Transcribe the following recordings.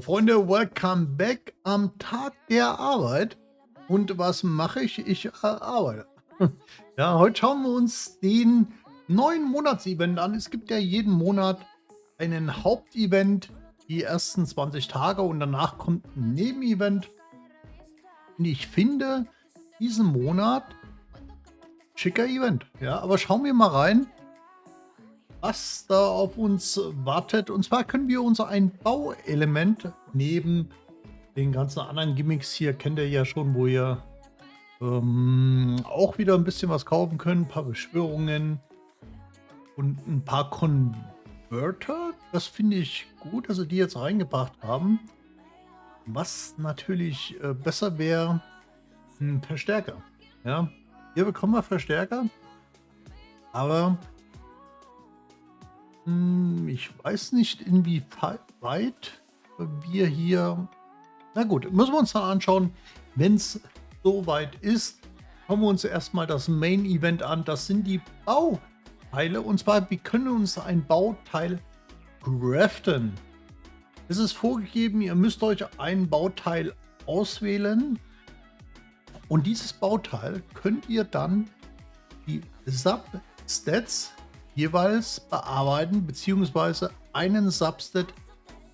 Freunde, welcome back am Tag der Arbeit. Und was mache ich? Ich arbeite. Ja, heute schauen wir uns den neuen Monatsevent an. Es gibt ja jeden Monat einen Hauptevent, die ersten 20 Tage und danach kommt ein Nebenevent. Und ich finde diesen Monat schicker Event. Ja, aber schauen wir mal rein, was da auf uns wartet. Und zwar können wir uns ein Bauelement neben den ganzen anderen Gimmicks hier, kennt ihr ja schon, wo ihr auch wieder ein bisschen was kaufen könnt. Ein paar Beschwörungen und ein paar Converter. Das finde ich gut, dass sie die jetzt reingebracht haben. Was natürlich besser wäre, ein Verstärker. Ja, hier bekommen wir Verstärker, aber ich weiß nicht, inwieweit wir hier. Na gut, müssen wir uns dann anschauen, wenn es soweit ist. Schauen wir uns erstmal das Main Event an. Das sind die Bauteile. Und zwar, wir können uns ein Bauteil craften. Es ist vorgegeben, ihr müsst euch ein Bauteil auswählen. Und dieses Bauteil könnt ihr dann die Substats jeweils bearbeiten, beziehungsweise einen Substat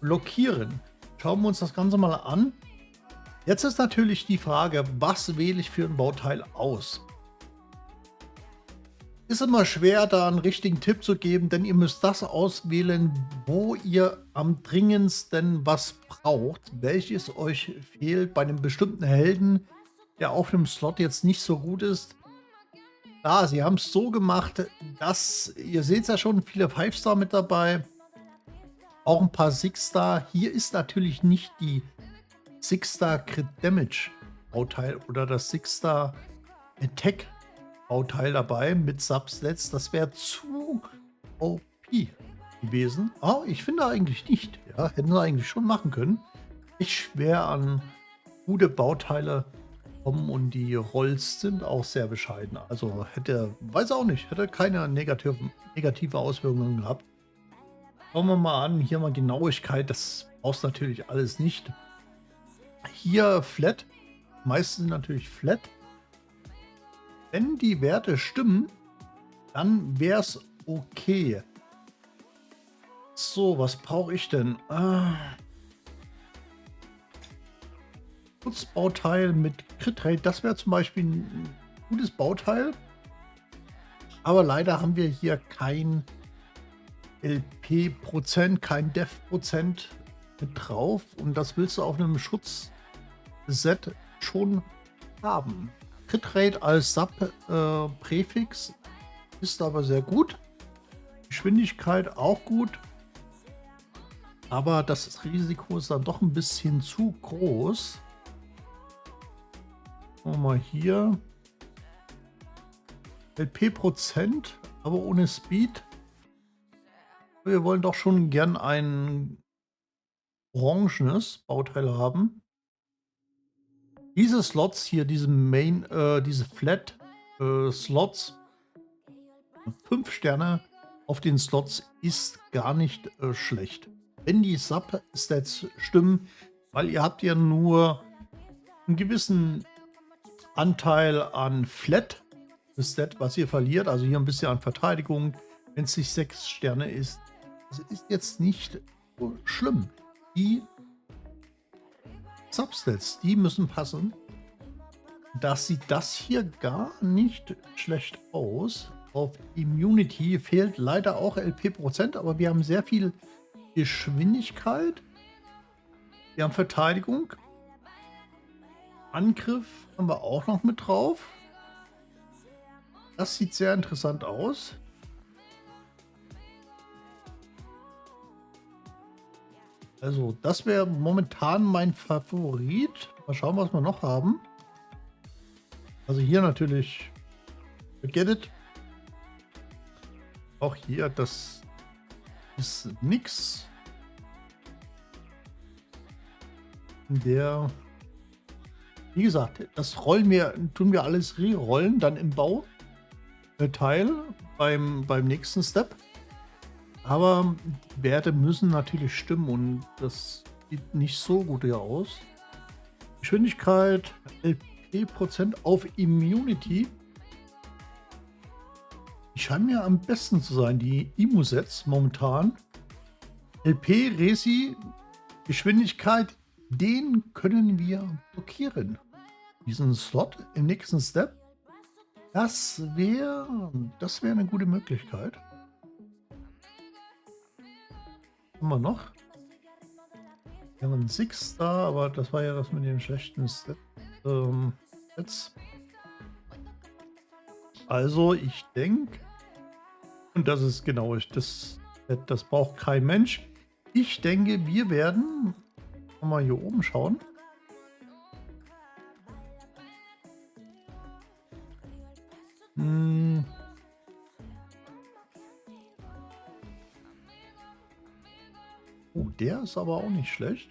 blockieren. Schauen wir uns das Ganze mal an. Jetzt ist natürlich die Frage, was wähle ich für ein Bauteil aus? Ist immer schwer, da einen richtigen Tipp zu geben, denn ihr müsst das auswählen, wo ihr am dringendsten was braucht, welches euch fehlt bei einem bestimmten Helden, der auf dem Slot jetzt nicht so gut ist. Ja, sie haben es so gemacht, dass, ihr seht es ja schon, viele 5-Star mit dabei, auch ein paar 6-Star. Hier ist natürlich nicht die 6-Star Crit Damage Bauteil oder das 6-Star Attack Bauteil dabei mit Substats. Das wäre zu OP gewesen. Oh, ich finde eigentlich nicht. Ja, hätten sie eigentlich schon machen können. Ich schwer an gute Bauteile kommen und die Rolls sind auch sehr bescheiden. Also weiß auch nicht, hätte keine negative Auswirkungen gehabt. Schauen wir mal an, hier mal Genauigkeit, das brauchst du natürlich alles nicht. Hier Flat, meistens natürlich Flat. Wenn die Werte stimmen, dann wäre es okay. So, was brauche ich denn? Schutzbauteil mit Crit Rate, das wäre zum Beispiel ein gutes Bauteil. Aber leider haben wir hier kein LP-Prozent, kein Def-Prozent mit drauf. Und das willst du auf einem Schutzset schon haben. Crit Rate als Sub-Präfix ist aber sehr gut. Geschwindigkeit auch gut. Aber das Risiko ist dann doch ein bisschen zu groß. Mal hier LP-Prozent, aber ohne Speed. Wir wollen doch schon gern ein orangenes Bauteil haben. Diese Slots hier, diese Flat Slots, 5 Sterne auf den Slots ist gar nicht schlecht. Wenn die Substats stimmen, weil ihr habt ja nur einen gewissen Anteil an Flat Stat, was ihr verliert, also hier ein bisschen an Verteidigung, wenn es nicht 6 Sterne ist. Das ist jetzt nicht so schlimm. Die Substats, die müssen passen. Das sieht das hier gar nicht schlecht aus. Auf Immunity fehlt leider auch LP-Prozent, aber wir haben sehr viel Geschwindigkeit. Wir haben Verteidigung. Angriff haben wir auch noch mit drauf. Das sieht sehr interessant aus. Also, das wäre momentan mein Favorit. Mal schauen, was wir noch haben. Also hier natürlich Forget It. Auch hier, das ist nix. Wie gesagt, das tun wir alles re-rollen, dann im Bauteil beim nächsten Step. Aber die Werte müssen natürlich stimmen und das sieht nicht so gut hier aus. Geschwindigkeit, LP% auf Immunity. Die scheinen mir am besten zu sein, die Immu-Sets momentan. LP, Resi, Geschwindigkeit, den können wir blockieren. Diesen Slot im nächsten Step. Das wäre eine gute Möglichkeit. Was haben wir noch? Wir haben einen Six-Star, aber das war ja das mit den schlechten Sets. Also ich denke, und das ist genau das braucht kein Mensch. Ich denke, wir werden mal hier oben schauen. Oh, der ist aber auch nicht schlecht.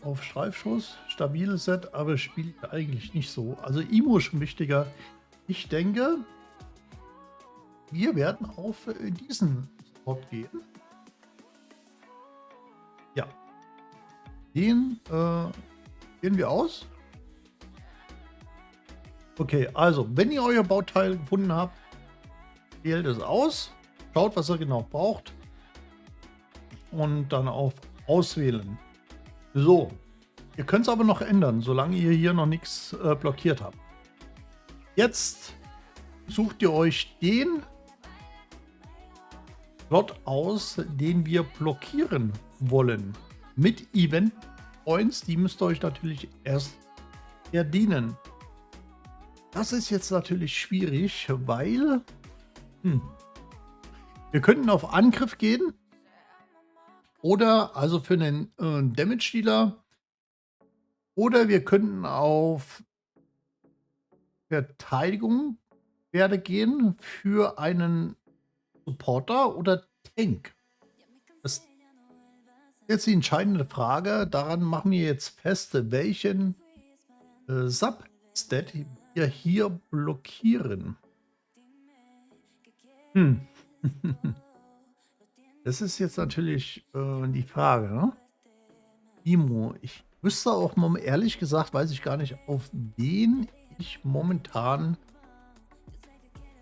Auf Streifschuss, stabiles Set, aber spielt eigentlich nicht so. Also Imo ist schon wichtiger. Ich denke, wir werden auf diesen Spot gehen. Ja. Den gehen wir aus. Okay, also, wenn ihr euer Bauteil gefunden habt, wählt es aus. Schaut, was ihr genau braucht. Und dann auf Auswählen. So. Ihr könnt es aber noch ändern, solange ihr hier noch nichts blockiert habt. Jetzt sucht ihr euch den Slot aus, den wir blockieren wollen. Mit Event Points, die müsst ihr euch natürlich erst verdienen. Das ist jetzt natürlich schwierig, weil wir könnten auf Angriff gehen oder also für einen Damage Dealer oder wir könnten auf Verteidigung gehen für einen Supporter oder Tank. Das ist jetzt die entscheidende Frage. Daran machen wir jetzt fest, welchen Substat wir hier blockieren. Das ist jetzt natürlich die Frage. Ne? Imo, ich wüsste auch mal ehrlich gesagt, weiß ich gar nicht, auf wen ich momentan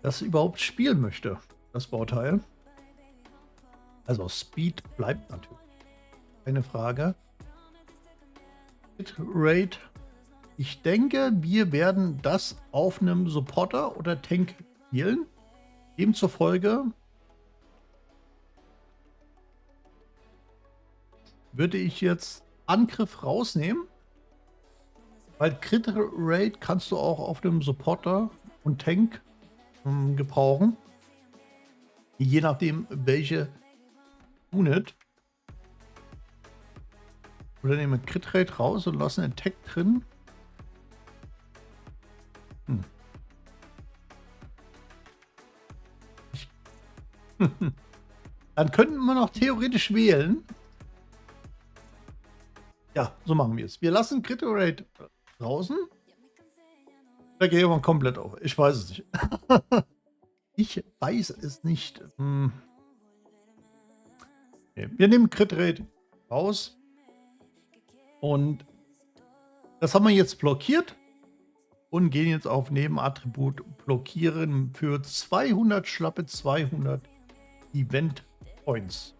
das überhaupt spielen möchte. Das Bauteil. Also Speed bleibt natürlich. Keine Frage. Rate. Ich denke, wir werden das auf einem Supporter oder Tank spielen. Demzufolge würde ich jetzt Angriff rausnehmen. Weil Critical Rate kannst du auch auf dem Supporter und Tank gebrauchen. Je nachdem, welche Unit. Oder nehmen wir Crit Rate raus und lassen Attack drin. Dann könnten wir noch theoretisch wählen. Ja, so machen wir es. Wir lassen Critical Rate draußen. Da gehen wir komplett auf. Ich weiß es nicht. Ich weiß es nicht. Okay. Wir nehmen Crit Rate raus. Und das haben wir jetzt blockiert. Und gehen jetzt auf Nebenattribut blockieren für 200 schlappe 200 Event Points.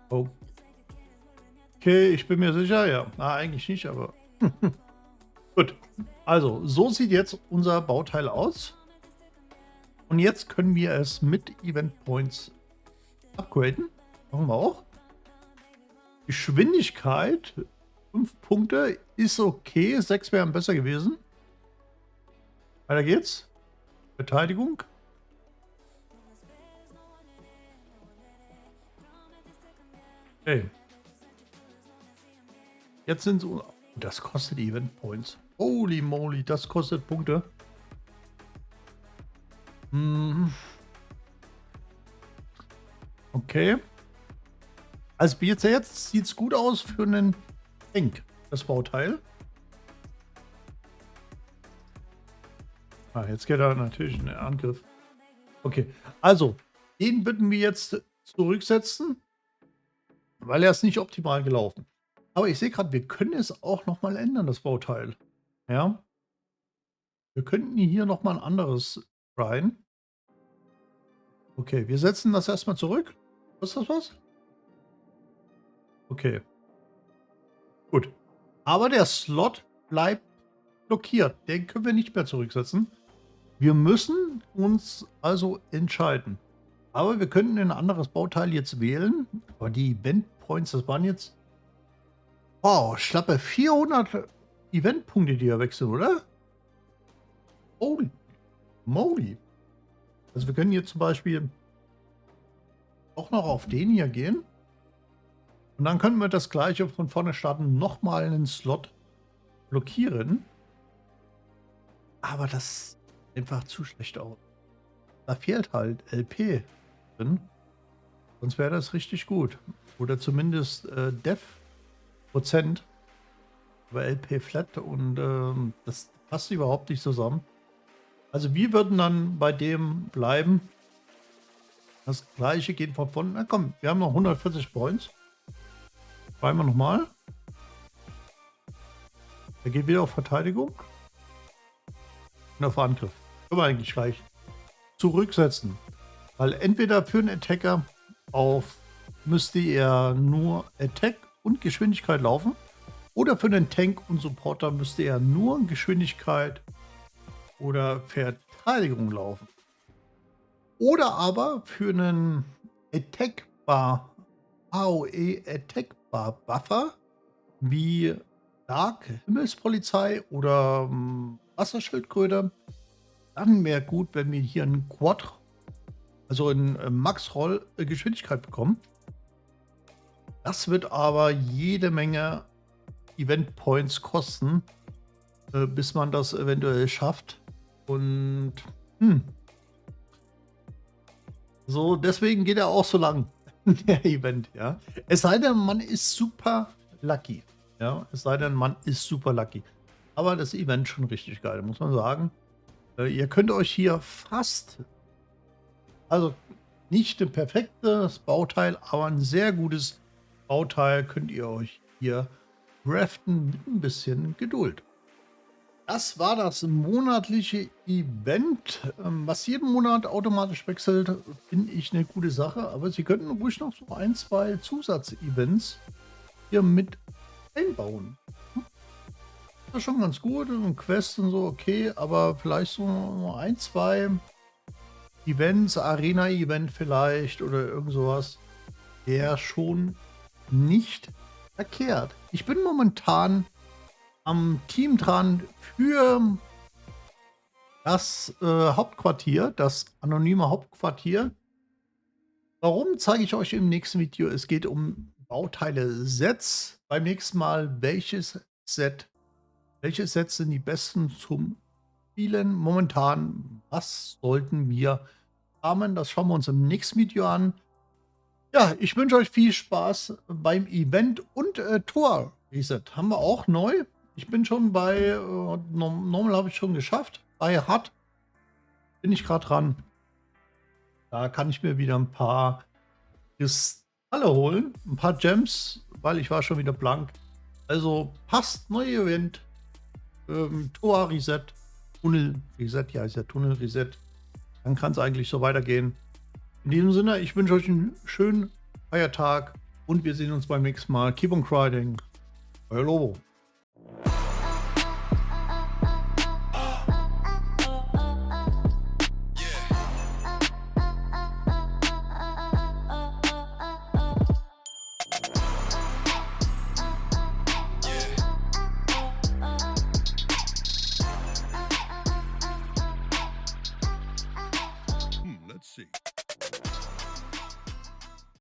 Okay, ich bin mir sicher, ja. Na, eigentlich nicht, aber gut. Also, so sieht jetzt unser Bauteil aus. Und jetzt können wir es mit Event Points upgraden. Machen wir auch. Geschwindigkeit 5 Punkte ist okay. 6 wären besser gewesen. Weiter geht's. Verteidigung. Okay. Jetzt sind so. Das kostet Event Points. Holy moly, das kostet Punkte. Okay. Also jetzt sieht es gut aus für einen Tank, das Bauteil. Jetzt geht er natürlich in den Angriff. Okay, also den würden wir jetzt zurücksetzen. weil er ist nicht optimal gelaufen. Aber ich sehe gerade, wir können es auch noch mal ändern, das Bauteil. Ja, wir könnten hier noch mal ein anderes rein. Okay, wir setzen das erstmal zurück. Ist das was? Okay, gut. Aber der Slot bleibt blockiert. Den können wir nicht mehr zurücksetzen. Wir müssen uns also entscheiden. Aber wir könnten ein anderes Bauteil jetzt wählen. Aber die Event Points, das waren jetzt, wow, schlappe 400 Eventpunkte, die ja wechseln, oder? Holy moly. Also wir können hier zum Beispiel auch noch auf den hier gehen. Und dann können wir das gleiche von vorne starten, nochmal einen Slot blockieren. Aber das sieht einfach zu schlecht aus. Da fehlt halt LP drin. Sonst wäre das richtig gut. Oder zumindest Dev-Prozent. Aber LP Flat und das passt überhaupt nicht zusammen. Also wir würden dann bei dem bleiben. Das gleiche geht von vorne. Na komm, wir haben noch 140 Points. Schreiben wir nochmal. Er geht wieder auf Verteidigung. Und auf Angriff. Können wir eigentlich gleich zurücksetzen. Weil entweder für einen Attacker müsste er nur Attack und Geschwindigkeit laufen. Oder für einen Tank und Supporter müsste er nur Geschwindigkeit oder Verteidigung laufen. Oder aber für einen Attack Bar, AOE Attack Bar Buffer, wie Dark Himmelspolizei oder Wasserschildkröte, dann wäre gut, wenn wir hier einen Quad, also in Max-Roll Geschwindigkeit bekommen. Das wird aber jede Menge Event Points kosten, bis man das eventuell schafft. Und so, deswegen geht er auch so lang, der Event, ja. Es sei denn, man ist super lucky. Ja, es sei denn, man ist super lucky. Aber das Event schon richtig geil, muss man sagen. Ihr könnt euch hier fast, also nicht ein perfektes Bauteil, aber ein sehr gutes Bauteil könnt ihr euch hier craften mit ein bisschen Geduld. Das war das monatliche Event, was jeden Monat automatisch wechselt, finde ich eine gute Sache. Aber Sie könnten ruhig noch so ein, zwei Zusatzevents hier mit einbauen. Das ist schon ganz gut und Quests und so, okay, aber vielleicht so ein, zwei Events, Arena-Event vielleicht oder irgend sowas, wäre schon nicht verkehrt. Ich bin momentan am Team dran für das Hauptquartier, das anonyme Hauptquartier. Warum, zeige ich euch im nächsten Video. Es geht um Bauteile-Sets. Beim nächsten Mal, welche Sets sind die besten zum Spielen momentan? Was sollten wir haben? Das schauen wir uns im nächsten Video an. Ja, ich wünsche euch viel Spaß beim Event und Tor Reset haben wir auch neu. Ich bin schon bei, Normal habe ich schon geschafft. Bei Hard bin ich gerade dran. Da kann ich mir wieder ein paar Kristalle holen. Ein paar Gems, weil ich war schon wieder blank. Also passt, neues Event. Tor Reset. Tunnel Reset, ja, ist ja Tunnel Reset. Dann kann es eigentlich so weitergehen. In diesem Sinne, ich wünsche euch einen schönen Feiertag und wir sehen uns beim nächsten Mal. Keep on grinding. Euer Lobo.